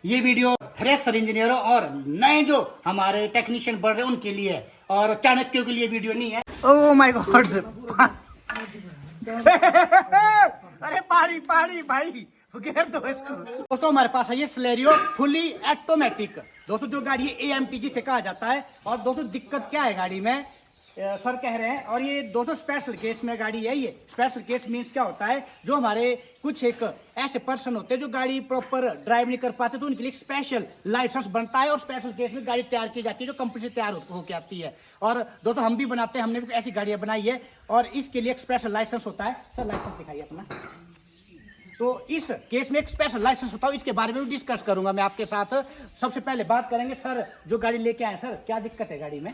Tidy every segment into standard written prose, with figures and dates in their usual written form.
ये video fresher इंजीनियरों और नए जो हमारे टेक्नीशियन बढ़ रहे हैं उनके लिए है और चाणक्यों के लिए वीडियो नहीं है। ओह माय गॉड अरे पानी पानी भाई घेर दो इसको। दोस्तों हमारे पास है ये स्लेरियो फुली ऑटोमेटिक। दोस्तों जो गाड़ी AMTG से कहा जाता है। और दोस्तों दिक्कत क्या है गाड़ी में, सर कह रहे हैं, और ये दोस्तों स्पेशल केस में गाड़ी है। ये स्पेशल केस मींस क्या होता है, जो हमारे कुछ एक ऐसे पर्सन होते हैं जो गाड़ी प्रॉपर ड्राइव नहीं कर पाते, तो उनके लिए स्पेशल लाइसेंस बनता है और स्पेशल केस में गाड़ी तैयार की जाती है जो कंपनी से तैयार होकर आती है। और दोस्तों हम भी बनाते हैं, हमने भी ऐसी गाड़ियां बनाई है और इसके लिए एक स्पेशल लाइसेंस होता है। सर लाइसेंस दिखाइए अपना। तो इस केस में एक स्पेशल लाइसेंस होता है, इसके बारे में भी डिस्कस करूंगा मैं आपके साथ। सबसे पहले बात करेंगे सर जो गाड़ी लेके आए, सर क्या दिक्कत है गाड़ी में?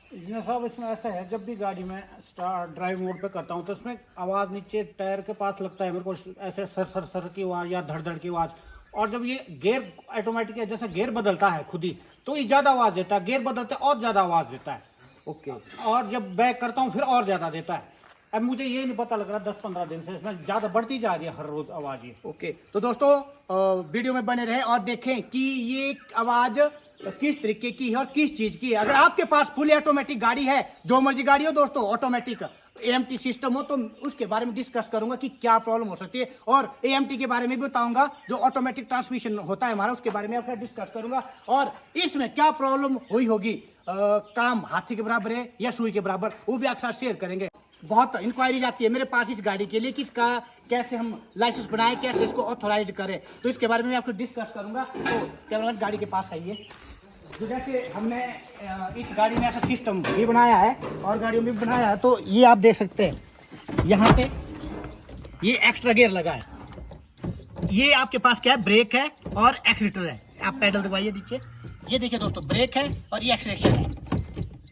इंजीनियर साहब इसमें ऐसा है, जब भी गाड़ी में स्टार्ट ड्राइव मोड पे करता हूँ तो इसमें आवाज़ नीचे टायर के पास लगता है मेरे को, ऐसे सर सर सर की आवाज़ या धड़ धड़ की आवाज़। और जब ये गियर ऑटोमेटिक है, जैसे गियर बदलता है खुद ही, तो ये ज़्यादा आवाज़ देता है, गियर बदलते और ज़्यादा आवाज़ देता है। ओके। और जब बैक करता हूँ फिर और ज़्यादा देता है। अब मुझे ये नहीं पता लग रहा 10-15 दिन से इसमें ज़्यादा बढ़ती जा रही है हर रोज़ आवाज़ ये। ओके तो दोस्तों वीडियो में बने रहे और देखें कि ये आवाज किस तरीके की है और किस चीज की है। अगर आपके पास फुल ऑटोमेटिक गाड़ी है, जो मर्जी गाड़ी हो दोस्तों, ऑटोमेटिक AMT सिस्टम हो, तो उसके बारे में डिस्कस करूंगा कि क्या प्रॉब्लम हो सकती है। और AMT के बारे में भी बताऊंगा, जो ऑटोमेटिक ट्रांसमिशन होता है हमारा, उसके बारे में आपका डिस्कस करूंगा। और इसमें क्या प्रॉब्लम हुई होगी, काम हाथी के बराबर है या सुई के बराबर, वो भी आपके साथ शेयर करेंगे। बहुत इंक्वायरी आती है मेरे पास इस गाड़ी के लिए कि इसका कैसे हम लाइसेंस बनाएं, कैसे इसको ऑथोराइज करें, तो इसके बारे में मैं आपको डिस्कस करूंगा। तो कैमरामैन गाड़ी के पास आइए। तो जैसे हमने इस गाड़ी में ऐसा सिस्टम भी बनाया है और गाड़ियों में भी बनाया है, तो ये आप देख सकते हैं यहाँ पे ये एक्स्ट्रा गियर लगा है। ये आपके पास क्या है, ब्रेक है और एक्सीलेटर है। आप पैडल दबाइए नीचे, ये देखिए दोस्तों ब्रेक है और ये एक्सीलेशन है।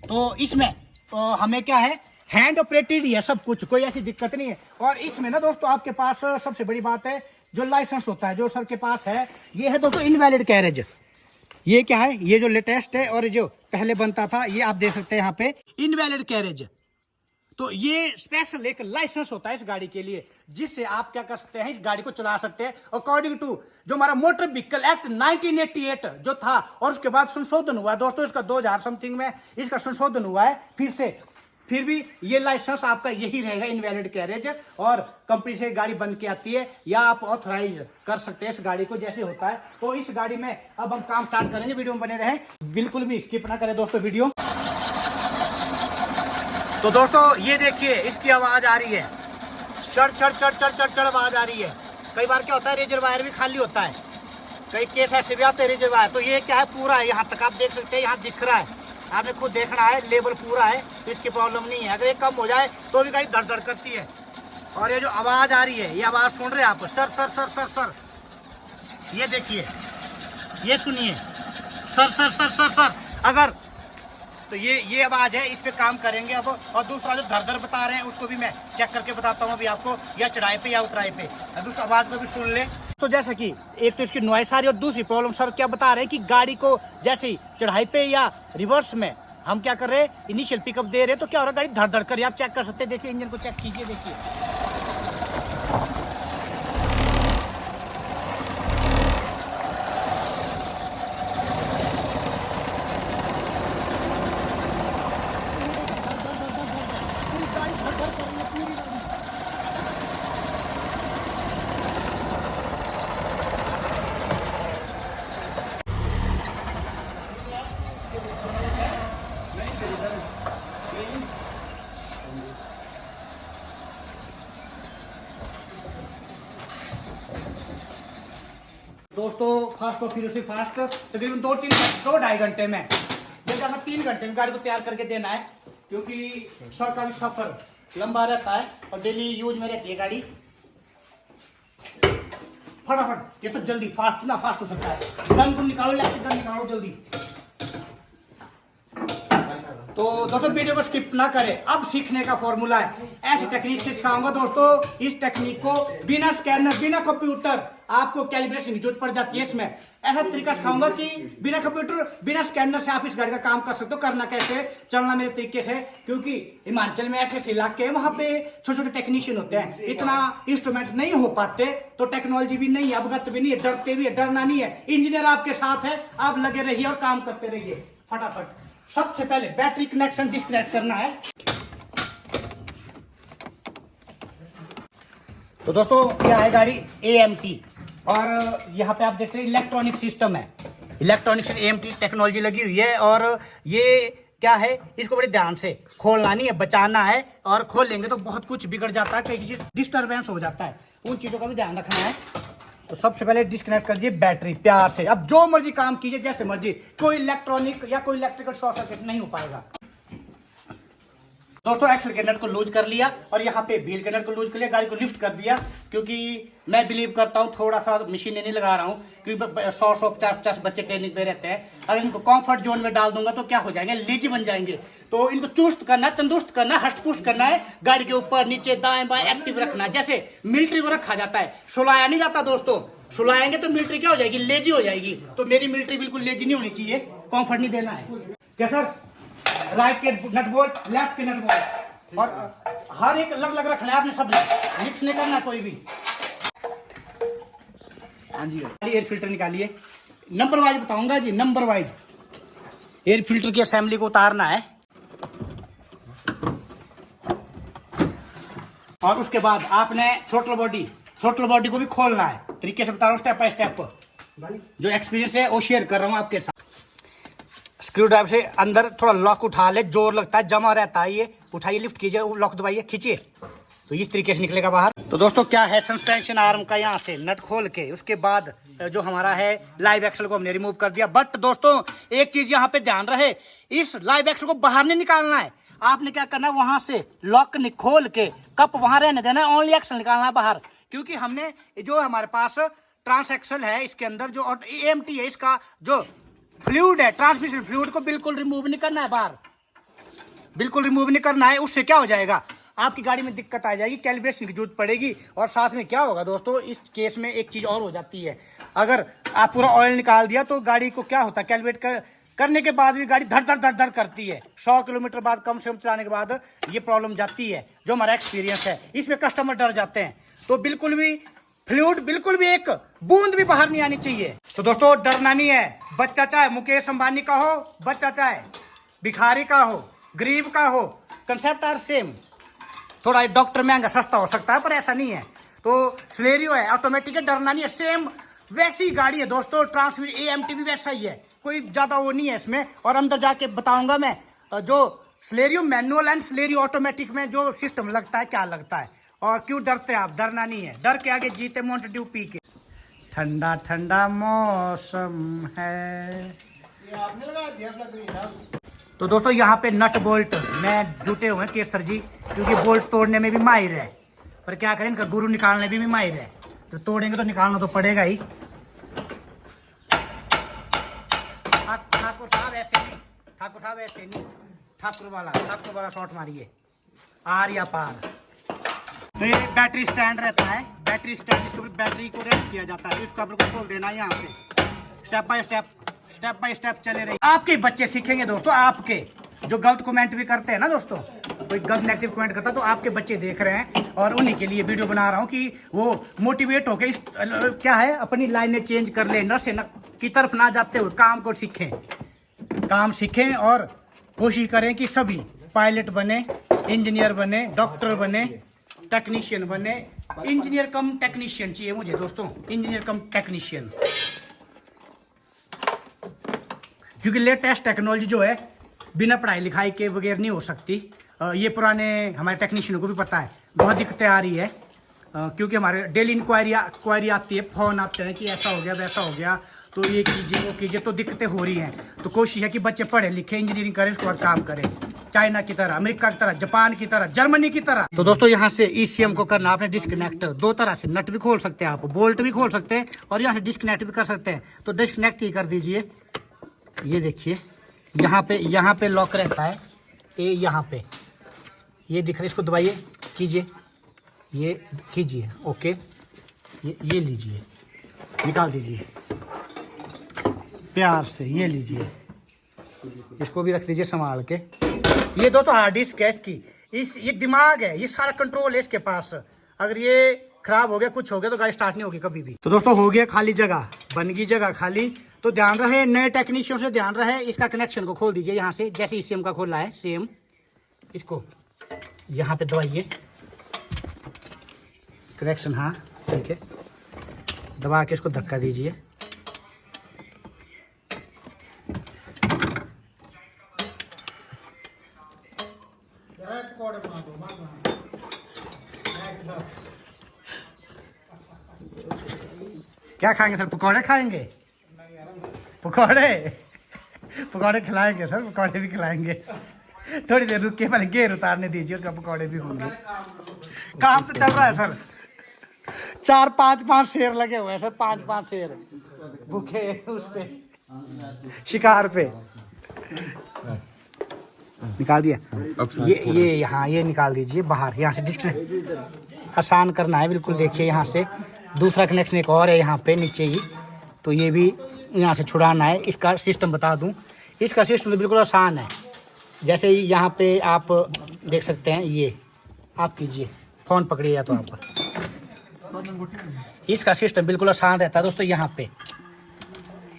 तो इसमें तो हमें क्या है, हैंड ऑपरेटेड ही है सब कुछ, कोई ऐसी दिक्कत नहीं है। और इसमें ना दोस्तों आपके पास सबसे बड़ी बात है जो लाइसेंस होता है, जो सर के पास है, ये है दोस्तों इनवैलिड कैरेज। ये क्या है, ये जो लेटेस्ट है और जो पहले बनता था, ये आप देख सकते हैं यहाँ पे इनवैलिड कैरेज। तो ये स्पेशल एक लाइसेंस होता है इस गाड़ी के लिए, जिससे आप क्या कर सकते हैं, इस गाड़ी को चला सकते हैं अकॉर्डिंग टू जो हमारा मोटर व्हीकल एक्ट 1988 जो था, और उसके बाद संशोधन हुआ है दोस्तों, इसका 2000 समथिंग में इसका संशोधन हुआ है फिर से। फिर भी ये लाइसेंस आपका यही रहेगा, इनवैलिड कैरेज। और कंपनी से गाड़ी बन के आती है या आप ऑथराइज कर सकते हैं इस गाड़ी को, जैसे होता है। तो इस गाड़ी में अब हम काम स्टार्ट करेंगे, वीडियो में बने रहें, बिल्कुल भी स्किप ना करें दोस्तों वीडियो। तो दोस्तों ये देखिए इसकी आवाज आ रही है, चढ़ चढ़ चढ़ चढ़ चढ़ चढ़ आवाज आ रही है। कई बार क्या होता है, रिजर्वायर भी खाली होता है, कई केस ऐसे भी आते हैं रिजर्वायर। तो ये क्या है, पूरा है, यहाँ तक आप देख सकते हैं, यहाँ दिख रहा है, आपने खुद देखना है, लेवल पूरा है, तो इसकी प्रॉब्लम नहीं है। अगर ये कम हो जाए तो भी गाड़ी धड़ धड़ करती है। और ये जो आवाज आ रही है, ये आवाज सुन रहे हैं आप, sir sir sir sir sir, ये देखिए, ये सुनिए, sir sir sir sir sir. अगर तो ये आवाज है, इस पे काम करेंगे अब। और दूसरा जो धड़ धड़ बता रहे हैं उसको भी मैं चेक करके बताता हूँ अभी आपको, या चढ़ाई पे या उतराई पे, दूसरी आवाज को भी सुन ले। तो जैसा कि एक तो इसकी नॉइस आ रही है और दूसरी प्रॉब्लम सर क्या बता रहे हैं कि गाड़ी को जैसे ही चढ़ाई पे या रिवर्स में हम क्या कर रहे हैं, इनिशियल पिकअप दे रहे हैं, तो क्या हो रहा है, गाड़ी धड़ धड़ कर, आप चेक कर सकते हैं। देखिए इंजन को चेक कीजिए, देखिए दोस्तों फास्ट और फिर उसे फास्ट तकरीबन 2-2.5 घंटे में, जैसे हमें 3 घंटे में गाड़ी को तैयार करके देना है, क्योंकि सर का भी सफर लंबा रहता है और डेली यूज में रहती है गाड़ी। फटाफट ये सब जल्दी फास्ट ना फास्ट हो सकता है। गन को निकालो, इलेक्ट्रिक गन निकालो जल्दी। तो दोस्तों वीडियो को स्किप ना करें, अब सीखने का फॉर्मूला है, ऐसी टेक्निक से सिखाऊंगा दोस्तों। इस टेक्निक को बिना स्कैनर, बिना कंप्यूटर आपको कैलिब्रेशन की जरूरत पड़ जाती है। इसमें ऐसा तरीका सिखाऊंगा कि बिना कंप्यूटर बिना स्कैनर से आप इस गाड़ी का काम कर सकते हो। करना कैसे, चलना मेरे तरीके से, क्योंकि हिमाचल में ऐसे इलाके हैं वहां पे छोटे छोटे टेक्नीशियन होते हैं, इतना इंस्ट्रूमेंट नहीं हो पाते, तो टेक्नोलॉजी भी नहीं है, अवगत भी नहीं है, डरते भी है, डरना नहीं है। इंजीनियर आपके साथ है, आप लगे रहिए और काम करते रहिए फटाफट। सबसे पहले बैटरी कनेक्शन डिस्कनेक्ट करना है। तो दोस्तों क्या है गाड़ी AMT, और यहाँ पे आप देखते हैं इलेक्ट्रॉनिक सिस्टम है, इलेक्ट्रॉनिक AMT टेक्नोलॉजी लगी हुई है। और ये क्या है, इसको बड़े ध्यान से खोलना नहीं है, बचाना है, और खोल लेंगे तो बहुत कुछ बिगड़ जाता है, कई चीज डिस्टर्बेंस हो जाता है, उन चीज़ों का भी ध्यान रखना है। तो सबसे पहले डिस्कनेक्ट कर दिए बैटरी प्यार से। अब जो मर्जी काम कीजिए जैसे मर्जी, कोई इलेक्ट्रॉनिक या कोई इलेक्ट्रिकल शॉर्ट सर्किट नहीं हो पाएगा। दोस्तों एक्सल के नट को लूज कर लिया और यहाँ पे व्हील के नट को लूज कर लिया, गाड़ी को लिफ्ट कर दिया, क्योंकि मैं बिलीव करता हूँ थोड़ा सा मशीन नहीं लगा रहा हूँ, क्योंकि 100-150 बच्चे ट्रेनिंग पे रहते हैं। अगर इनको कंफर्ट जोन में डाल दूंगा तो क्या हो जाएंगे, लेजी बन जाएंगे। तो इनको चुस्त करना है, तंदुरुस्त करना है, हष्ट पुष्ट करना है, गाड़ी के ऊपर नीचे दाएं बाएं एक्टिव रखना है, जैसे मिलिट्री को रखा जाता है। सुलाया नहीं जाता दोस्तों, सुलाएंगे तो मिलिट्री क्या हो जाएगी, लेजी हो जाएगी। तो मेरी मिलिट्री बिल्कुल लेजी नहीं होनी चाहिए, कंफर्ट नहीं देना है। क्या सर, राइट के नट बोल्ट, लेफ्ट के नट बोल्ट, और हर एक अलग अलग रखना है आपने, सब मिक्स नहीं करना कोई भी। हाँ जी, एयर फिल्टर निकालिए, नंबर वाइज बताऊंगा जी, नंबर वाइज एयर फिल्टर की असेंबली को उतारना है। और उसके बाद आपने थ्रोटल बॉडी को भी खोलना है, तरीके से बता रहा हूँ स्टेप बाय स्टेप। जो एक्सपीरियंस है वो शेयर कर रहा हूँ आपके साथ। स्क्रू ड्राइवर से अंदर थोड़ा लॉक उठा ले, जोर लगता है, जमा रहता है, ये उठाइए, लिफ्ट कीजिए, लॉक दबाइए, खींचिए, तो इस तरीके से निकलेगा बाहर। तो दोस्तों क्या है, सस्पेंशन आर्म का यहाँ से नट खोल के उसके बाद जो हमारा है लाइव एक्सल को हमने रिमूव कर दिया। बट दोस्तों एक चीज यहाँ पे ध्यान रहे, इस लाइव एक्सल को बाहर नहीं निकालना है, आपने क्या करना है, वहां से लॉक खोल के कप वहां रहने देना है, ओनली एक्सल निकालना है बाहर। क्योंकि हमने जो हमारे पास ट्रांस एक्सल है, इसके अंदर जो AMT है, इसका जो फ्लूइड है, ट्रांसमिशन फ्लूइड को बिल्कुल रिमूव नहीं करना है बाहर, बिल्कुल रिमूव नहीं करना है। उससे क्या हो जाएगा, आपकी गाड़ी में दिक्कत आ जाएगी, कैलिब्रेशन की जरूरत पड़ेगी। और साथ में क्या होगा दोस्तों, इस केस में एक चीज और हो जाती है, अगर आप पूरा ऑयल निकाल दिया तो गाड़ी को क्या होता है, कैलिब्रेट करने के बाद भी गाड़ी धड़ धड़ धड़ धड़ करती है। 100 किलोमीटर बाद कम से कम चलाने के बाद ये प्रॉब्लम जाती है, जो हमारा एक्सपीरियंस है। इसमें कस्टमर डर जाते हैं, तो बिल्कुल भी फ्लूइड बिल्कुल भी एक बूंद भी बाहर नहीं आनी चाहिए। तो दोस्तों डरना नहीं है, बच्चा चाहे मुकेश अंबानी का हो, बच्चा चाहे भिखारी का हो, गरीब का हो, कंसेप्ट आर सेम। थोड़ा डॉक्टर महंगा सस्ता हो सकता है, पर ऐसा नहीं है। तो स्लेरियो है, ऑटोमेटिक है, डरना नहीं है, सेम वैसी गाड़ी है दोस्तों। ट्रांसमिशन AMT भी वैसा ही है, कोई ज्यादा वो नहीं है इसमें। और अंदर जाके बताऊंगा मैं जो स्लेरियो मैनुअल एंड स्लेरियो ऑटोमेटिक में जो सिस्टम लगता है, क्या लगता है, और क्यों डरते हैं आप। डरना नहीं है, डर के आगे जीते माउंटेन ड्यू पी के। ठंडा ठंडा मौसम है। तो दोस्तों यहाँ पे नट बोल्ट में जुटे हुए हैं केसर जी, क्योंकि बोल्ट तोड़ने में भी माहिर है, पर क्या करें, इनका गुरु निकालने भी माहिर है, तो तोड़ेंगे तो निकालना तो पड़ेगा ही। ठाकुर साहब ऐसे नहीं, ठाकुर साहब ऐसे नहीं, ठाकुर वाला शॉट मारिए, आर या पार। तो ये बैटरी स्टैंड रहता है, बैटरी स्टैंड, इसके ऊपर बैटरी को रेस्ट किया जाता है, इसको आपको खोल देना है यहाँ से, स्टेप बाय स्टेप चले रहे। आपके बच्चे सीखेंगे दोस्तों, आपके जो गलत कमेंट भी करते हैं ना दोस्तों, कोई गलत नेगेटिव कमेंट करता है, तो आपके बच्चे देख रहे हैं और उन्हीं के लिए वीडियो बना रहा हूँ कि वो मोटिवेट होकर इस क्या है अपनी लाइनें चेंज कर ले, नशे की तरफ ना जाते हुए काम को सीखें, काम सीखें और कोशिश करें कि सभी पायलट बने, इंजीनियर बने, डॉक्टर बने, टेक्नीशियन बने। इंजीनियर कम टेक्नीशियन चाहिए मुझे दोस्तों, इंजीनियर कम टेक्नीशियन, क्योंकि लेटेस्ट टेक्नोलॉजी जो है बिना पढ़ाई लिखाई के बगैर नहीं हो सकती। ये पुराने हमारे टेक्नीशियनों को भी पता है, बहुत दिक्कतें आ रही है, क्योंकि हमारे डेली इंक्वायरी आती है, फ़ोन आते हैं कि ऐसा हो गया वैसा हो गया, तो ये कीजिए वो कीजिए, तो दिक्कतें हो रही हैं। तो कोशिश है कि बच्चे पढ़े लिखे, इंजीनियरिंग करें, उसके बाद काम करें, चाइना की तरह, अमेरिका की तरह, जापान की तरह, जर्मनी की तरह। तो दोस्तों यहाँ से ECM को करना आपने डिस्कनेक्ट, दो तरह से नट भी खोल सकते हैं आप, बोल्ट भी खोल सकते हैं और यहाँ से डिस्कनेक्ट भी कर सकते हैं। तो डिस्कनेक्ट ही कर दीजिए, ये देखिए यहाँ पे लॉक रहता है, ये यहाँ पे ये दिख रहा है, इसको दबाइए, कीजिए, ये कीजिए, ओके, ये लीजिए, निकाल दीजिए प्यार से, ये लीजिए, इसको भी रख दीजिए संभाल के। ये दो तो हार्ड डिस्क है इसकी, ये दिमाग है, ये सारा कंट्रोल है इसके पास। अगर ये खराब हो गया, कुछ हो गया तो गाड़ी स्टार्ट नहीं होगी कभी भी। तो दोस्तों हो गया खाली जगह, बन गई जगह खाली। तो ध्यान रहे, नए टेक्नीशियन से ध्यान रहे, इसका कनेक्शन को खोल दीजिए यहाँ से, जैसे ECM का खोला है सेम इसको यहाँ पे दबाइए, कनेक्शन, हाँ ठीक है, दबा के इसको धक्का दीजिए। क्या खाएंगे सर? पकौड़े खाएंगे? पकौड़े पकौड़े खिलाएंगे सर, पकौड़े भी खिलाएंगे। थोड़ी देर रुक के पहले गेयर उतारने दीजिए, उसका पकौड़े भी होंगे। काम तो चल रहा है सर, 4-5 शेर लगे हुए हैं सर, 5 शेर भूखे उस पे शिकार पे। निकाल दिया ये यहाँ, ये निकाल दीजिए बाहर, यहाँ से डिस्कनेक्ट आसान करना है बिल्कुल। देखिए यहाँ से दूसरा कनेक्शन एक और है यहाँ पे नीचे ही, तो ये भी यहाँ से छुड़ाना है। इसका सिस्टम बता दूँ, इसका सिस्टम तो बिल्कुल आसान है। जैसे ही यहाँ पे आप देख सकते हैं, ये आप कीजिए, फ़ोन पकड़िए तो आप, इसका सिस्टम बिल्कुल आसान रहता है दोस्तों। यहाँ पे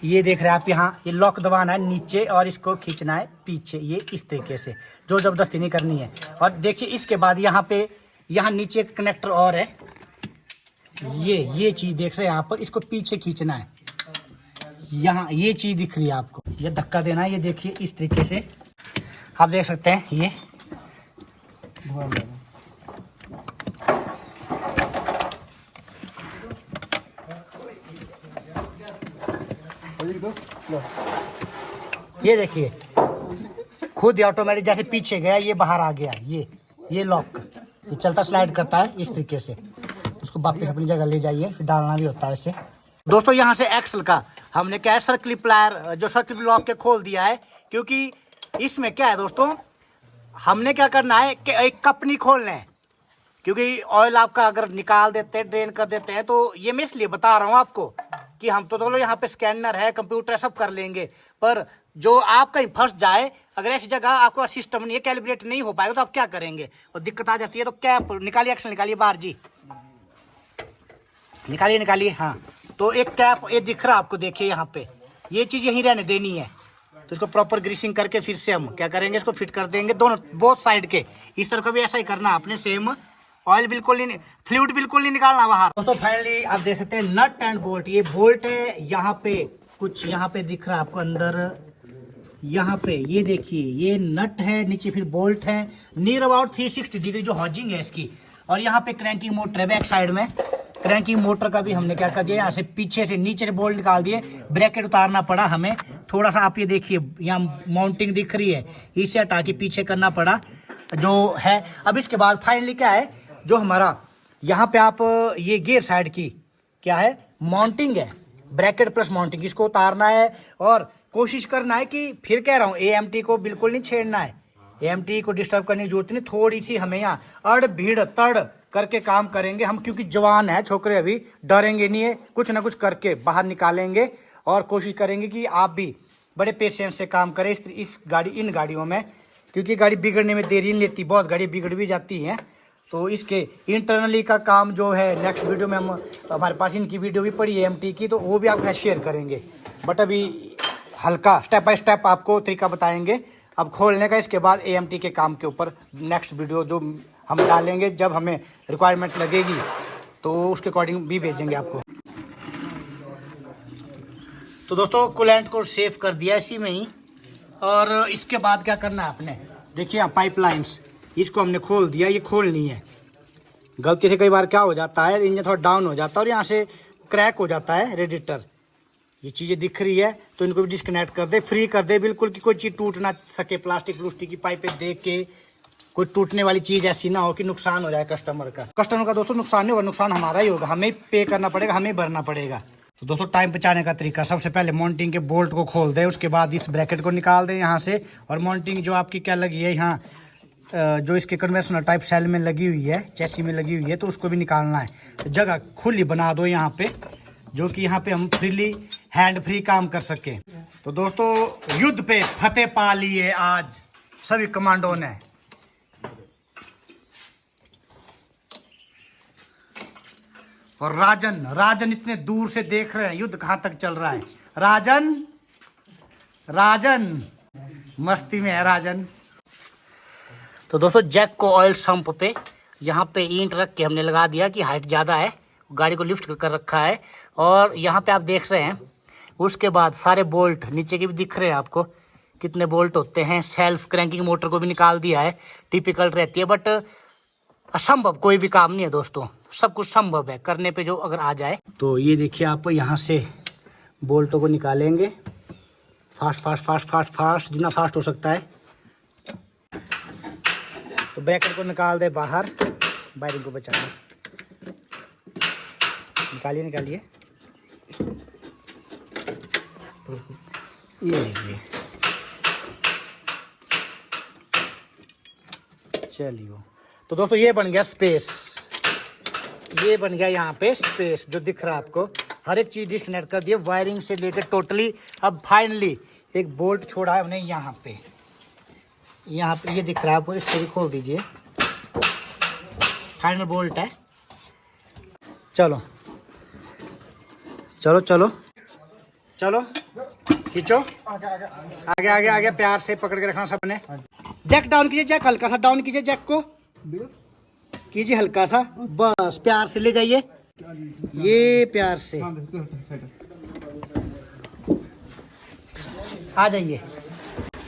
ये देख रहे हैं आप, यहाँ ये लॉक दबाना है नीचे और इसको खींचना है पीछे, ये इस तरीके से, जो जबरदस्ती नहीं करनी है। और देखिए इसके बाद यहाँ पे, यहाँ नीचे कनेक्टर और है, ये चीज़ देख रहे हैं आप, इसको पीछे खींचना है। यहाँ ये चीज़ दिख रही है आपको, ये धक्का देना है, ये देखिए इस तरीके से आप देख सकते हैं। ये ये देखिए खुद ऑटोमेटिक जैसे पीछे गया, ये बाहर आ गया, ये लॉक, ये चलता स्लाइड करता है इस तरीके से। उसको वापस अपनी जगह ले जाइए, फिर डालना भी होता है इसे। दोस्तों यहाँ से एक्सल का हमने क्या है, सर्कल प्लायर जो सर्कल लॉक के खोल दिया है, क्योंकि इसमें क्या है दोस्तों, हमने क्या करना है कि एक कप नहीं खोलना है, क्योंकि ऑयल आपका अगर निकाल देते हैं, ड्रेन कर देते हैं, तो ये मैं इसलिए बता रहा हूँ आपको कि हम तो दोनों यहाँ पे स्कैनर है, कंप्यूटर सब कर लेंगे, पर जो आप कहीं फंस जाए, अगर ऐसी जगह आपका सिस्टम नहीं है, कैलिब्रेट नहीं हो पाएगा, तो आप क्या करेंगे, और दिक्कत आ जाती है। तो कैप निकालिए, एक्शन निकालिए बाहर जी, निकालिए, हाँ। तो एक कैप ये दिख रहा है आपको, देखिए यहाँ पे, ये चीज़ यहीं रहने देनी है। तो इसको प्रॉपर ग्रीसिंग करके फिर से हम क्या करेंगे, इसको फिट कर देंगे दोनों बोथ साइड के। इस तरफ भी ऐसा ही करना आपने सेम, ऑयल बिल्कुल नहीं, फ्लूइड बिल्कुल नहीं निकालना बाहर। दोस्तों फाइनली आप देख सकते हैं नट एंड बोल्ट, ये बोल्ट है यहाँ पे, कुछ यहाँ पे दिख रहा है आपको अंदर, यहाँ पे ये देखिए ये नट है, नीचे फिर बोल्ट है, नियर अबाउट 360 डिग्री जो हॉजिंग है इसकी। और यहाँ पे क्रैंकिंग मोटर है बैक साइड में, क्रैंकिंग मोटर का भी हमने क्या कर दिया, यहाँ से पीछे से नीचे से बोल्ट निकाल दिए, ब्रैकेट उतारना पड़ा हमें थोड़ा सा। आप ये देखिए यहाँ माउंटिंग दिख रही है, इसे हटा के पीछे करना पड़ा जो है। अब इसके बाद फाइनली क्या है, जो हमारा यहाँ पे आप ये गियर साइड की क्या है, माउंटिंग है, ब्रैकेट प्लस माउंटिंग, इसको उतारना है। और कोशिश करना है कि, फिर कह रहा हूँ, AMT को बिल्कुल नहीं छेड़ना है, AMT को डिस्टर्ब करने की जरूरत नहीं। थोड़ी सी हमें यहाँ अड़ भीड़ तड़ करके काम करेंगे हम, क्योंकि जवान है छोकरे, अभी डरेंगे नहीं है, कुछ ना कुछ करके बाहर निकालेंगे। और कोशिश करेंगे कि आप भी बड़े पेशेंस से काम करें इन गाड़ियों में, क्योंकि गाड़ी बिगड़ने में देरी नहीं लेती, बहुत गाड़ी बिगड़ भी जाती हैं। तो इसके इंटरनली का काम जो है, नेक्स्ट वीडियो में हम, हमारे पास इनकी वीडियो भी पड़ी है AMT की, तो वो भी आपके साथ शेयर करेंगे। बट अभी हल्का स्टेप बाय स्टेप आपको तरीका बताएंगे अब खोलने का। इसके बाद AMT के काम के ऊपर नेक्स्ट वीडियो जो हम डालेंगे, जब हमें रिक्वायरमेंट लगेगी तो उसके अकॉर्डिंग भी भेजेंगे आपको। तो दोस्तों कूलेंट को सेव कर दिया इसी में ही। और इसके बाद क्या करना है आपने, देखिए यहाँ पाइपलाइंस, इसको हमने खोल दिया, ये खोलनी है। गलती से कई बार क्या हो जाता है, इंजन थोड़ा डाउन हो जाता है और यहाँ से क्रैक हो जाता है रेडिएटर। ये चीज़ें दिख रही है तो इनको भी डिस्कनेक्ट कर दे, फ्री कर दे बिल्कुल, कि कोई चीज़ टूट ना सके। प्लास्टिक की पाइपें देख के कोई टूटने वाली चीज़ ऐसी ना हो कि नुकसान हो जाए कस्टमर का दोस्तों नुकसान नहीं होगा, नुकसान हमारा ही होगा, हमें पे करना पड़ेगा, हमें भरना पड़ेगा। तो दोस्तों टाइम बचाने का तरीका, सबसे पहले माउंटिंग के बोल्ट को खोल दें, उसके बाद इस ब्रैकेट को निकाल दें यहाँ से। और माउंटिंग जो आपकी क्या लगी है यहाँ, जो इसके कन्वेंशनल टाइप सेल में लगी हुई है, चैसी में लगी हुई है, तो उसको भी निकालना है। तो जगह खुली बना दो यहाँ पे, जो कि यहाँ पे हम फ्रीली हैंड फ्री काम कर सके। तो दोस्तों युद्ध पे फतेह पा लिए आज सभी कमांडो ने। और राजन इतने दूर से देख रहे हैं युद्ध कहाँ तक चल रहा है। राजन मस्ती में है राजन। तो दोस्तों जैक को ऑयल संप पे यहाँ पे ईंट रख के हमने लगा दिया कि हाइट ज़्यादा है, गाड़ी को लिफ्ट कर रखा है। और यहाँ पे आप देख रहे हैं उसके बाद सारे बोल्ट नीचे के भी दिख रहे हैं आपको कितने बोल्ट होते हैं। सेल्फ क्रैंकिंग मोटर को भी निकाल दिया है, टिपिकल रहती है बट असंभव कोई भी काम नहीं है दोस्तों, सब कुछ संभव है करने पे जो अगर आ जाए। तो ये देखिए आप यहाँ से बोल्टों को निकालेंगे फास्ट जितना फास्ट हो सकता है। तो ब्रैकेट को निकाल दे बाहर, वायरिंग को बचाना। निकालिए ये लीजिए। चलिए तो दोस्तों ये बन गया स्पेस, ये बन गया यहाँ पे स्पेस जो दिख रहा है आपको। हर एक चीज डिस्कनेक्ट कर दिया वायरिंग से लेकर टोटली। अब फाइनली एक बोल्ट छोड़ा है हमने यहाँ पे ये दिख रहा है आपको, इसको भी खोल दीजिए। फाइनल बोल्ट है। चलो खींचो आगे प्यार से पकड़ के रखना सबने। जैक डाउन कीजिए, जैक हल्का सा डाउन कीजिए, जैक को कीजिए हल्का सा, बस प्यार से ले जाइए, ये प्यार से आ जाइए।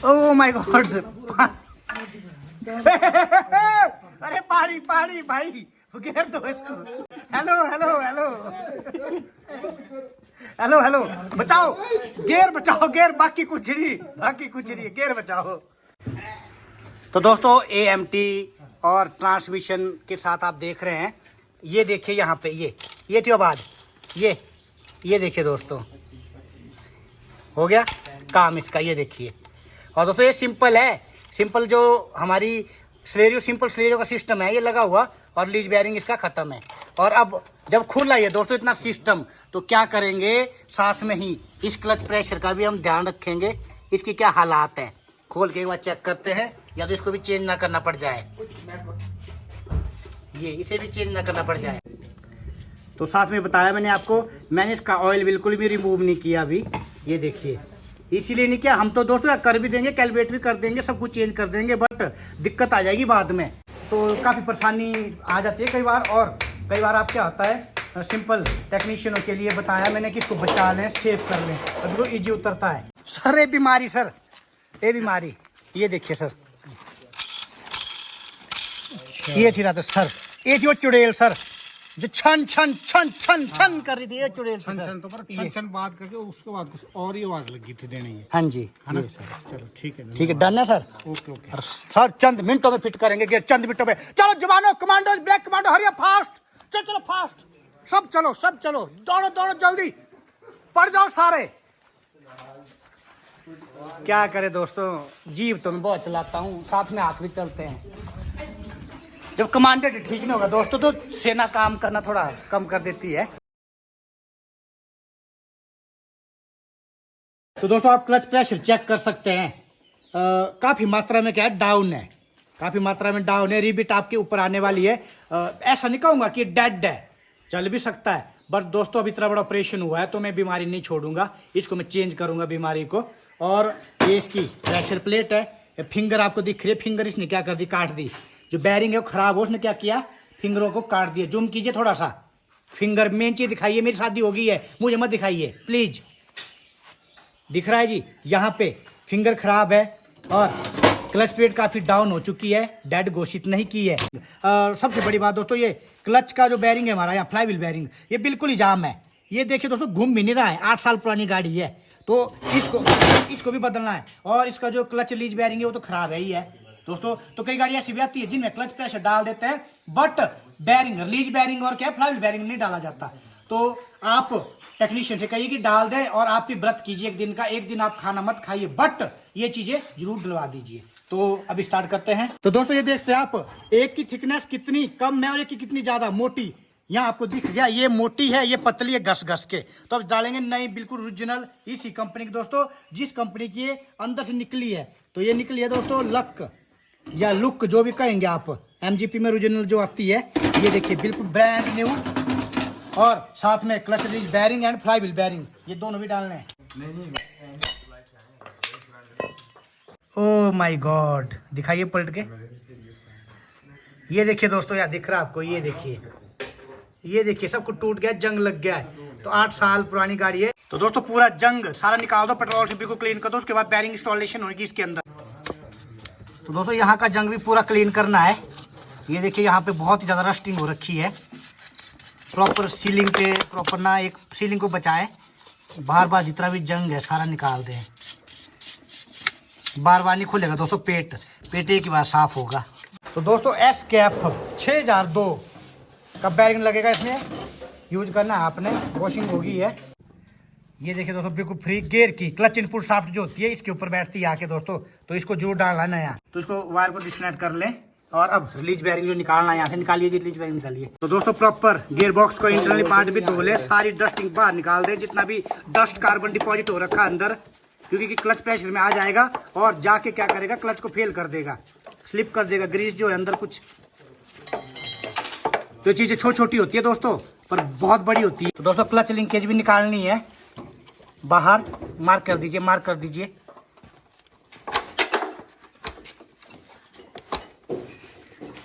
ओह माय गॉड अरे पानी भाई घेर दो इसको। हेलो बचाओ, गेयर बचाओ, गेयर बाकी कुछ नहीं गेयर बचाओ। तो दोस्तों AMT और ट्रांसमिशन के साथ आप देख रहे हैं, ये देखिए यहाँ पे ये थी आवाज, ये देखिए दोस्तों हो गया काम इसका, ये देखिए। और दोस्तों ये सिंपल जो हमारी सिंपल स्लेरियो का सिस्टम है ये लगा हुआ, और लीज बेयरिंग इसका खत्म है। और अब जब खुला ये दोस्तों इतना सिस्टम, तो क्या करेंगे साथ में ही इस क्लच प्रेशर का भी हम ध्यान रखेंगे, इसकी क्या हालात है खोल के एक बार चेक करते हैं, या तो इसको भी चेंज ना करना पड़ जाए, इसे भी चेंज ना करना पड़ जाए। तो साथ में बताया मैंने आपको, मैंने इसका ऑयल बिल्कुल भी रिमूव नहीं किया अभी, ये देखिए। इसीलिए नहीं किया, हम तो दोस्तों कर भी देंगे, कैलकुलेट भी कर देंगे, सब कुछ चेंज कर देंगे, बट दिक्कत आ जाएगी बाद में, तो काफ़ी परेशानी आ जाती है कई बार। और कई बार आप क्या होता है, सिंपल टेक्नीशियनों के लिए बताया मैंने कि इसको बचा लें, सेव कर लें, अब तो ईजी उतरता है। सर ये बीमारी ये देखिए सर, ये थी रात सर, ये थी वो चुड़ैल सर जो छन कर रही थी, ये चुड़ैल थी सर। तो पर छन बात करके उसके बाद कुछ और ही आवाज लगी थी देने ही। हाँ जी है ना सर, चलो ठीक है डन है सर। ओके और सर चंद मिनटों में फिट करेंगे गेयर, चंद मिनटों में। चलो जवानों, कमांडो, ब्लैक कमांडो, हरिया फास्ट, चलो फास्ट, सब चलो, दौड़ो जल्दी, पड़ जाओ सारे। क्या करे दोस्तों, जीप तो मैं बहुत चलाता हूँ, साथ में हाथ भी चलते हैं। जब कमांडेड ठीक नहीं होगा दोस्तों, तो सेना काम करना थोड़ा कम कर देती है। तो दोस्तों आप क्लच प्रेशर चेक कर सकते हैं, काफी मात्रा में क्या है, डाउन है, काफी मात्रा में डाउन है। रिबिट आपके ऊपर आने वाली है, ऐसा नहीं कहूंगा कि डेड है, चल भी सकता है, बट दोस्तों अभी इतना बड़ा ऑपरेशन हुआ है तो मैं बीमारी नहीं छोड़ूंगा, इसको मैं चेंज करूंगा बीमारी को। और ये इसकी प्रेशर प्लेट है, फिंगर आपको दिख रही है, फिंगर इसने क्या कर दी, काट दी। जो बैरिंग है वो खराब हो, उसने क्या किया, फिंगरों को काट दिया। जूम कीजिए थोड़ा सा, फिंगर मेन चीज दिखाइए, मेरी शादी हो गई है मुझे मत दिखाइए प्लीज। दिख रहा है जी, यहाँ पे फिंगर खराब है और क्लच प्लेट काफी डाउन हो चुकी है, डेड घोषित नहीं की है। सबसे बड़ी बात दोस्तों, ये क्लच का जो बैरिंग है हमारा यहाँ फ्लाईव्हील बैरिंग, ये बिल्कुल ही जाम है। ये देखिए दोस्तों घूम भी नहीं रहा है, 8 साल पुरानी गाड़ी है, तो इसको भी बदलना है। और इसका जो क्लच लीज बैरिंग है वो तो खराब है ही है दोस्तों। तो कई गाड़ियां ऐसी भी आती है जिनमें क्लच प्रेशर डाल देते हैं, बट बैरिंग, रिलीज बैरिंग और क्या फ्लाईव्हील बैरिंग नहीं डाला जाता। तो आप टेक्नीशियन से कहिए कि डाल दे, और आप भी व्रत कीजिए एक दिन का, एक दिन आप खाना मत खाइए, बट ये चीजें जरूर डलवा दीजिए। तो अभी स्टार्ट करते हैं। तो दोस्तों ये देखते हैं आप, एक की थिकनेस कितनी कम है और एक की कितनी ज्यादा मोटी। यहाँ आपको दिख गया, ये मोटी है, ये पतली है घस घस के। तो अब डालेंगे नई बिल्कुल ओरिजिनल इसी कंपनी की दोस्तों, जिस कंपनी की ये अंदर से निकली है। तो ये निकली है दोस्तों लक या लुक, जो भी कहेंगे आप, एमजीपी में ओरिजिनल जो आती है। ये देखिए बिल्कुल ब्रांड न्यू, और साथ में clutch release bearing and fly wheel bearing, ये दोनों भी डालने हैं। ओह माय गॉड, दिखाइए पलट के। ये देखिए दोस्तों, यार दिख रहा है आपको, ये देखिए, ये देखिए सब कुछ टूट गया, जंग लग गया है। तो 8 साल पुरानी गाड़ी है। तो दोस्तों पूरा जंग सारा निकाल दो, पेट्रोल से बिल्कुल क्लीन कर दो, उसके बाद बैरिंग इंस्टॉलेशन होगी इसके अंदर। तो दोस्तों यहाँ का जंग भी पूरा क्लीन करना है। ये देखिए यहाँ पे बहुत ही ज़्यादा रस्टिंग हो रखी है। प्रॉपर सीलिंग पे प्रॉपर ना एक सीलिंग को बचाएं, बार बार जितना भी जंग है सारा निकाल दें। बार बार नहीं खुलेगा दोस्तों, पेट एक ही बार साफ होगा। तो दोस्तों SKF 6002 का बैरिंग लगेगा इसमें, यूज करना है आपने, वॉशिंग होगी है। ये देखिए दोस्तों बिल्कुल फ्री गियर की क्लच इनपुट शाफ्ट जो होती है इसके ऊपर बैठती है आके दोस्तों। तो इसको जरूर डालना है नया। तो इसको वायर को डिस्कनेक्ट कर लें, और अब रिलीज बैरिंग जो निकालना है यहाँ से निकालिए, रिलीज बैरिंग निकालिए। तो दोस्तों प्रॉपर गियर बॉक्स को इंटरनली पार्ट भी धो ले, सारी डस्टिंग बाहर निकाल दे, जितना भी डस्ट कार्बन डिपॉजिट हो रखा अंदर, क्योंकि क्लच प्रेशर में आ जाएगा और जाके क्या करेगा, क्लच को फेल कर देगा, स्लिप कर देगा, ग्रीस जो है अंदर कुछ। तो चीजें छोटी छोटी होती है दोस्तों, पर बहुत बड़ी होती है। तो दोस्तों क्लच लिंकेज भी निकालनी है बाहर, मार्क कर दीजिए, मार्क कर दीजिए।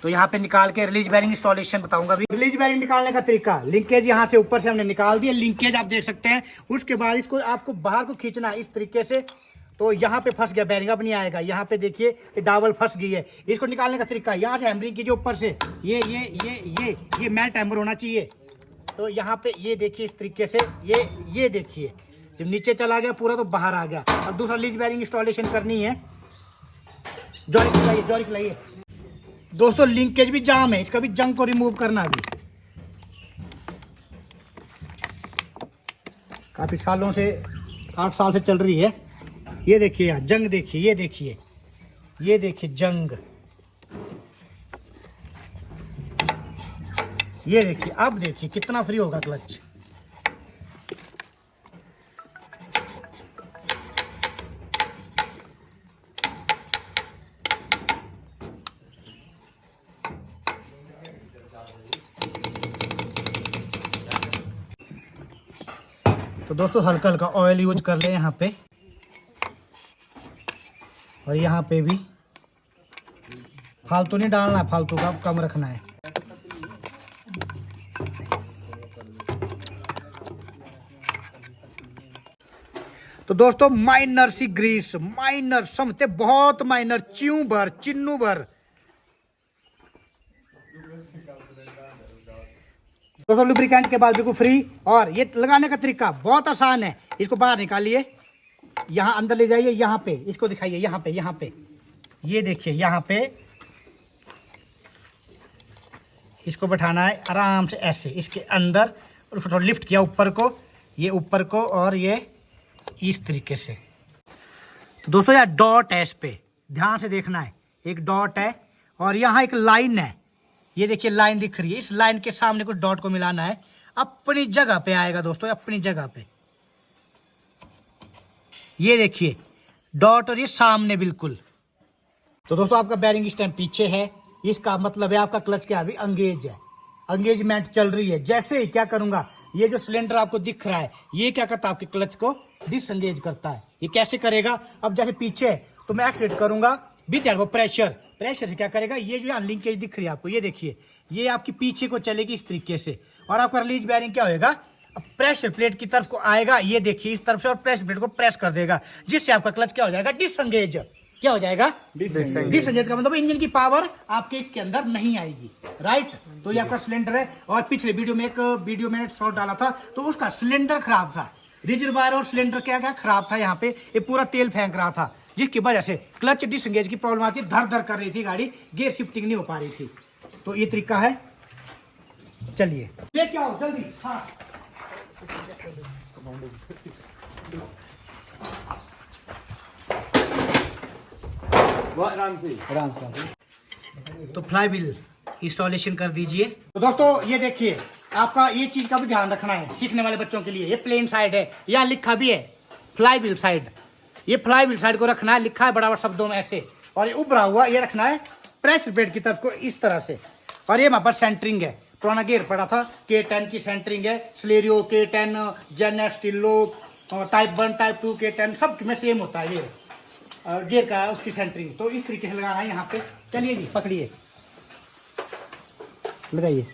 तो यहाँ पे निकाल के रिलीज बैरिंग इंस्टॉलेशन बताऊंगा अभी। रिलीज बैरिंग निकालने का तरीका, लिंकेज यहाँ से ऊपर से हमने निकाल दिया, लिंकेज आप देख सकते हैं। उसके बाद इसको आपको बाहर को खींचना है इस तरीके से। तो यहाँ पे फंस गया बैरिंग, अब नहीं आएगा। यहाँ पे देखिए ये डाबल फंस गई है। इसको निकालने का तरीका, यहाँ से हैमरिंग कीजिए ऊपर से, ये मैट हैमर होना चाहिए। तो यहाँ पे ये देखिए इस तरीके से, ये देखिए जब नीचे चला गया पूरा तो बाहर आ गया। अब दूसरा रिलीज बैरिंग इंस्टॉलेशन करनी है। जॉरी खिलाइए दोस्तों, लिंकेज भी जाम है, इसका भी जंग को रिमूव करना अभी। काफी सालों से, 8 साल से चल रही है। ये देखिए यहाँ जंग देखिए, ये देखिए जंग, ये देखिए। अब देखिए कितना फ्री होगा क्लच। तो दोस्तों हल्का हल्का ऑयल यूज कर ले यहाँ पे, और यहाँ पे भी फालतू नहीं डालना, फालतू का कम रखना है। तो दोस्तों माइनर सी ग्रीस, माइनर समझते, बहुत माइनर, चिन्नू भर। दोस्तों लुब्रिकेंट के बाद बिल्कुल फ्री। और ये लगाने का तरीका बहुत आसान है। इसको बाहर निकालिए, यहाँ अंदर ले जाइए, यहाँ पे इसको दिखाइए, यहाँ पे ये देखिए, यहाँ पे इसको बैठाना है आराम से ऐसे इसके अंदर, और उसको थोड़ा लिफ्ट किया ऊपर को, ये ऊपर को, और ये इस तरीके से। तो दोस्तों यार डॉट है, इस पे ध्यान से देखना है, एक डॉट है और यहाँ एक लाइन है। ये देखिए लाइन दिख रही है, इस लाइन के सामने कुछ डॉट को मिलाना है, अपनी जगह पे आएगा दोस्तों, अपनी जगह पे। ये देखिए डॉट और ये सामने बिल्कुल। तो दोस्तों आपका बैरिंग इस टाइम पीछे है, इसका मतलब है आपका क्लच क्या अभी अंगेज है, अंगेजमेंट चल रही है। जैसे ही क्या करूंगा, ये जो सिलेंडर आपको दिख रहा है, ये क्या करता है आपके क्लच को डिसएंगेज करता है। ये कैसे करेगा, अब जैसे पीछे है तो मैं एक्सीलेट करूंगा, विद प्रेशर से क्या करेगा, ये जो यहाँ लिंकेज दिख रही है आपको, ये देखिए, ये आपकी पीछे को चलेगी इस तरीके से। और आपका रिलीज बैरिंग क्या होगा, प्रेशर प्लेट की तरफ को आएगा, ये देखिए इस तरफ से, और प्रेशर प्लेट को प्रेस कर देगा, जिससे आपका क्लच क्या हो जाएगा, डिसएंगेज। क्या हो जाएगा, डिसएंगेज का मतलब इंजन की पावर आपके इसके अंदर नहीं आएगी, राइट। तो ये आपका सिलेंडर है। और पिछले वीडियो में एक वीडियो मैंने शॉट डाला था, तो उसका सिलेंडर खराब था, रिजर्वायर और सिलेंडर क्या खराब था, यहाँ पे ये पूरा तेल फेंक रहा था, जिसकी वजह से क्लच डिसएंगेज की प्रॉब्लम आती, धर धर कर रही थी गाड़ी, गियर शिफ्टिंग नहीं हो पा रही थी। तो ये तरीका है, चलिए लेके आओ जल्दी। हाँ आराम से। तो फ्लाई व्हील इंस्टॉलेशन कर दीजिए। तो दोस्तों ये देखिए आपका ये चीज का भी ध्यान रखना है सीखने वाले बच्चों के लिए। ये प्लेन साइड है, यहाँ लिखा भी है फ्लाई व्हील साइड, ये फ्लाई व्हील साइड को रखना है, लिखा है बड़ा बड़ा शब्दों में ऐसे। और ये उभरा हुआ ये रखना है प्रेस बेड की तरफ को इस तरह से। और ये वहां पर सेंटरिंग है, पुराना गियर पड़ा था, K10 की सेंटरिंग है, स्लेरियो K10 जेन स्टिलो टाइप 1 टाइप 2 K10 सब में सेम होता है ये गियर का उसकी सेंटरिंग। तो इस तरीके से लगाना है यहाँ पे। चलिए जी पकड़िए, लगाइए,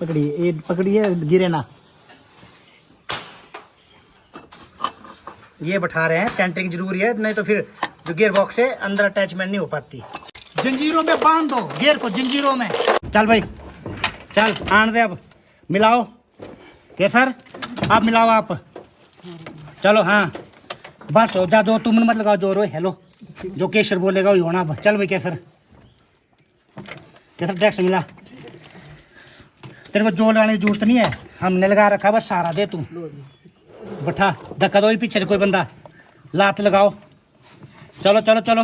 पकड़िए, ये पकड़िए गिरे ना। ये बैठा रहे हैं, सेंटरिंग जरूरी है, नहीं तो फिर जो गियर बॉक्स है अंदर अटैचमेंट नहीं हो पाती। जंजीरों में बांध दो गियर को, जंजीरों में। चल भाई चल आन दे, अब मिलाओ के सर, आप मिलाओ आप, चलो हाँ बस हो जा, जो तुम मत लगाओ जोर। हेलो जो केसर बोलेगा वही होना। अब चल भाई केसर, केसर टैक्स मिला, तेरे को जोर लगाने की जरूरत नहीं है, हमने लगा रखा, बस सहारा दे तू, बैठा धक्का दो पीछे से कोई बंदा, लात लगाओ, चलो चलो चलो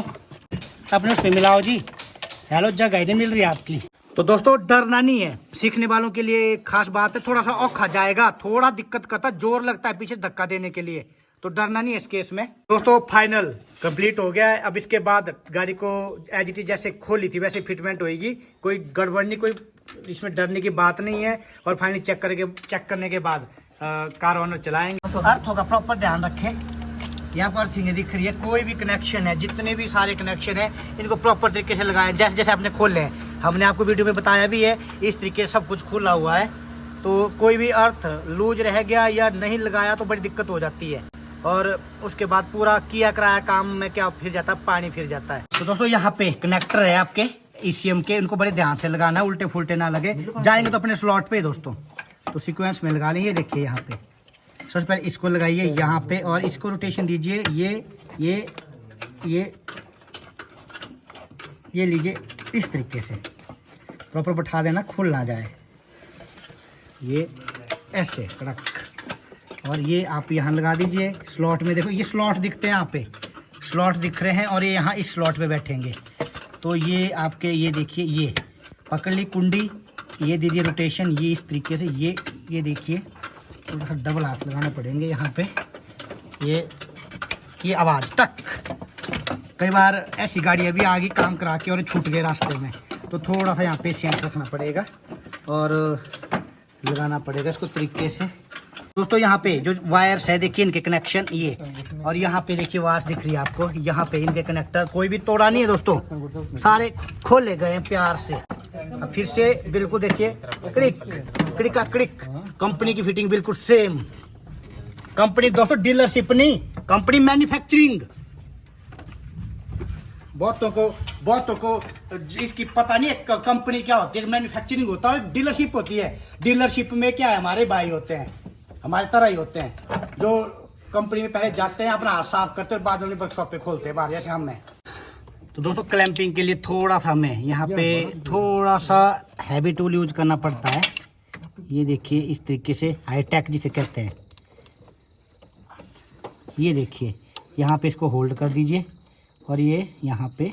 अपने उसमें मिलाओ जी। हेलो जगह ही नहीं मिल रही आपकी। तो दोस्तों डरना नहीं है, सीखने वालों के लिए खास बात है, थोड़ा सा औखा जाएगा, थोड़ा दिक्कत करता, जोर लगता है पीछे धक्का देने के लिए, तो डरना नहीं है इस केस में। दोस्तों फाइनल कंप्लीट हो गया है। अब इसके बाद गाड़ी को एज इट इज जैसे खोली थी वैसे फिटमेंट होगी, कोई गड़बड़ नहीं, कोई इसमें डरने की बात नहीं है। और फाइनली चेक करने के बाद कार ओनर चलाएंगे। तो अर्थ होगा प्रॉपर ध्यान रखें, यहाँ पर अर्थिंग दिख रही है, कोई भी कनेक्शन है, जितने भी सारे कनेक्शन है इनको प्रॉपर तरीके से लगाएं, जैसे जैसे आपने खोले हैं, हमने आपको वीडियो में बताया भी है, इस तरीके से सब कुछ खुला हुआ है। तो कोई भी अर्थ लूज रह गया या नहीं लगाया तो बड़ी दिक्कत हो जाती है, और उसके बाद पूरा किया कराया काम में क्या फिर जाता है, पानी फिर जाता है। तो दोस्तों यहाँ पे कनेक्टर है आपके ECM के, इनको बड़े ध्यान से लगाना है, उल्टे फुलटे ना लगे, जाएंगे तो अपने स्लॉट पे दोस्तों। तो सीक्वेंस में लगा लेंगे, देखिए यहाँ पे सबसे पहले इसको लगाइए यहाँ पे, और इसको रोटेशन दीजिए, ये लीजिए इस तरीके से प्रॉपर बैठा देना, खुल ना जाए, ये ऐसे कड़क। और ये आप यहाँ लगा दीजिए स्लॉट में, देखो ये स्लॉट दिखते हैं, यहाँ पे स्लॉट दिख रहे हैं, और ये यहाँ इस स्लॉट पे बैठेंगे। तो ये आपके ये देखिए, ये पकड़ ली कुंडी, ये दीजिए रोटेशन, ये इस तरीके से, ये देखिए थोड़ा सा डबल हाथ लगाने पड़ेंगे यहाँ पे। ये आवाज़ टक, कई बार ऐसी गाड़ी अभी आ गई काम करा के और छूट गए रास्ते में, तो थोड़ा सा यहाँ पे सेंस रखना पड़ेगा और लगाना पड़ेगा इसको तरीके से। दोस्तों यहाँ पे जो वायर्स है देखिए इनके कनेक्शन ये, और यहाँ पे देखिए वायर्स दिख रही है आपको, यहाँ पे इनके कनेक्टर कोई भी तोड़ा नहीं है दोस्तों, सारे खोले गए हैं प्यार से। अब फिर से बिल्कुल देखिए क्लिक क्लिका क्लिक, कंपनी की फिटिंग बिल्कुल सेम। कंपनी दोस्तों डीलरशिप नहीं, कंपनी मैन्युफैक्चरिंग। बहुतों को इसकी पता नहीं है कंपनी क्या होती है, मैन्युफैक्चरिंग होता है, डीलरशिप होती है। डीलरशिप में क्या है, हमारे भाई होते हैं, हमारे तरह ही होते हैं, जो कंपनी में पहले जाते हैं, अपना हाथ साफ करते हैं, बाद में वर्कशॉप पे खोलते हैं बाहर, जैसे हम हैं। तो दोस्तों क्लैंपिंग के लिए थोड़ा सा हमें यहाँ पे थोड़ा सा हैवी टूल यूज करना पड़ता है। ये देखिए इस तरीके से हाईटेक जिसे कहते हैं, ये देखिए यहाँ पे इसको होल्ड कर दीजिए, और ये यहाँ पे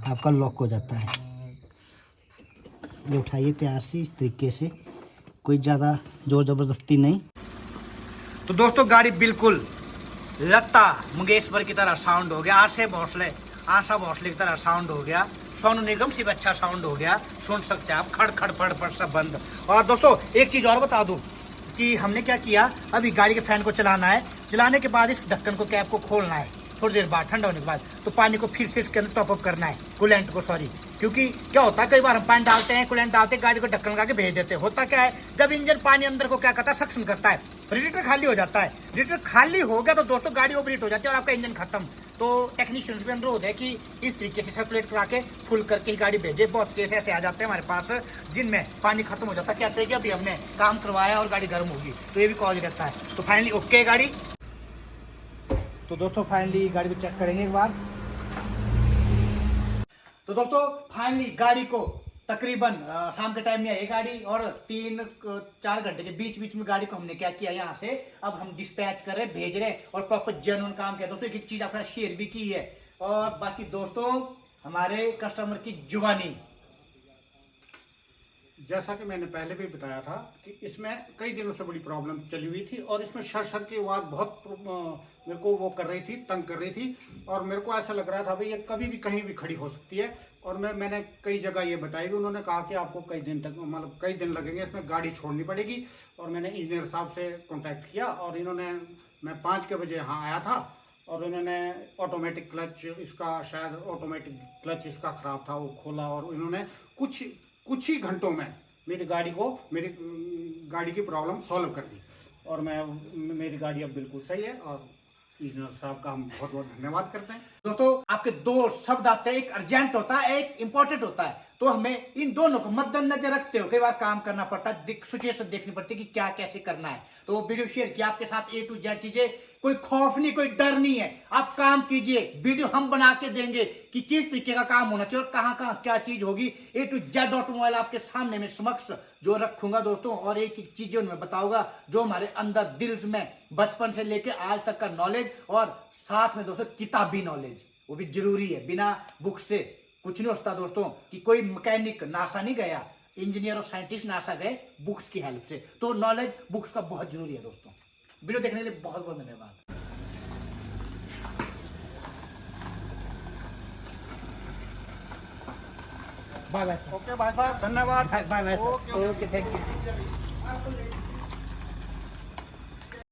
आपका लॉक हो जाता है। ये उठाइए प्यार से इस तरीके से, कोई ज़्यादा जोर ज़बरदस्ती नहीं। तो दोस्तों गाड़ी बिल्कुल लता मंगेशकर की तरह साउंड हो गया, आशा भोसले की तरह साउंड हो गया, सोनू निगम से भी अच्छा साउंड हो गया, सुन सकते हैं आप, खड़ खड़ पड़ पड़ सब बंद। और दोस्तों एक चीज़ और बता दूं कि हमने क्या किया, अभी गाड़ी के फैन को चलाना है, चलाने के बाद इस ढक्कन को कैप को खोलना है, थोड़ी देर बाद ठंडा होने के बाद, तो पानी को फिर से इसके अंदर टॉप अप करना है, कूलेंट को, सॉरी, क्योंकि क्या होता है कई बार हम पानी डालते हैं, कूलेंट डालते हैं, गाड़ी को ढक्कन लगा के भेज देते हैं, होता क्या है जब इंजन पानी अंदर को क्या करता है, सक्शन करता है, रेडिएटर खाली हो जाता है, रेडिएटर खाली हो गया तो दोस्तों गाड़ी ओवरहीट हो जाती है और आपका इंजन खत्म। तो टेक्नीशियंस भी अनुरोध है कि इस तरीके से सर्कुलेट करा के फुल करके ही गाड़ी भेजे। बहुत केस ऐसे आ जाते हैं हमारे पास जिनमें पानी खत्म हो जाता है, कहते हैं कि अभी हमने काम करवाया और गाड़ी गर्म होगी, तो ये भी कॉज रहता है। तो फाइनली ओके गाड़ी। तो दोस्तों फाइनली गाड़ी को चेक करेंगे एक बार। तो दोस्तों फाइनली गाड़ी को तकरीबन शाम के टाइम में आई गाड़ी, और 3-4 घंटे के बीच में गाड़ी को हमने क्या किया, यहाँ से अब हम डिस्पैच कर रहे हैं, भेज रहे हैं, और प्रॉपर जेन्युइन काम किया। दोस्तों एक चीज आपने शेयर भी की है, और बाकी दोस्तों हमारे कस्टमर की जुबानी जैसा कि मैंने पहले भी बताया था कि इसमें कई दिनों से बड़ी प्रॉब्लम चली हुई थी और इसमें शर की आवाज़ बहुत मेरे को वो कर रही थी, तंग कर रही थी। और मेरे को ऐसा लग रहा था भाई ये कभी भी कहीं भी खड़ी हो सकती है। और मैंने कई जगह ये बताई भी, उन्होंने कहा कि आपको कई दिन तक मतलब कई दिन लगेंगे, इसमें गाड़ी छोड़नी पड़ेगी। और मैंने इंजीनियर साहब से कॉन्टैक्ट किया और इन्होंने, मैं 5 के बजे यहाँ आया था और इन्होंने ऑटोमेटिक क्लच, इसका शायद ऑटोमेटिक क्लच इसका ख़राब था, वो खोला और इन्होंने कुछ ही घंटों में मेरी गाड़ी की प्रॉब्लम सॉल्व कर दी। और मेरी गाड़ी अब बिल्कुल सही है और इंजीनियर साहब का हम बहुत बहुत धन्यवाद करते हैं। दोस्तों आपके दो शब्द आते हैं, एक अर्जेंट होता है, एक इंपॉर्टेंट होता है। तो हमें इन दोनों को मद्देनजर रखते हो कई बार काम करना पड़ता है, सिचुएशन देखनी पड़ती है कि क्या कैसे करना है। तो वीडियो शेयर किया आपके साथ A to Z चीजें, कोई खौफ नहीं, कोई डर नहीं है। आप काम कीजिए, वीडियो हम बना के देंगे कि किस तरीके का काम होना चाहिए और कहाँ कहाँ क्या चीज होगी। A to Z ऑटोमोबाइल आपके सामने में समक्ष जो रखूंगा दोस्तों, और एक एक चीजें उनमें बताऊंगा जो हमारे अंदर दिल में बचपन से लेके आज तक का नॉलेज, और साथ में दोस्तों किताबी नॉलेज वो भी जरूरी है। बिना बुक से कुछ नहीं होता दोस्तों, कि कोई मैकेनिक नासा नहीं गया, इंजीनियर और साइंटिस्ट नासा गए बुक्स की हेल्प से। तो नॉलेज बुक्स का बहुत जरूरी है दोस्तों। वीडियो देखने के लिए बहुत बहुत धन्यवाद। Bye bye sir. ओके भाई साहब, धन्यवाद। Bye bye sir. Okay, okay thank you.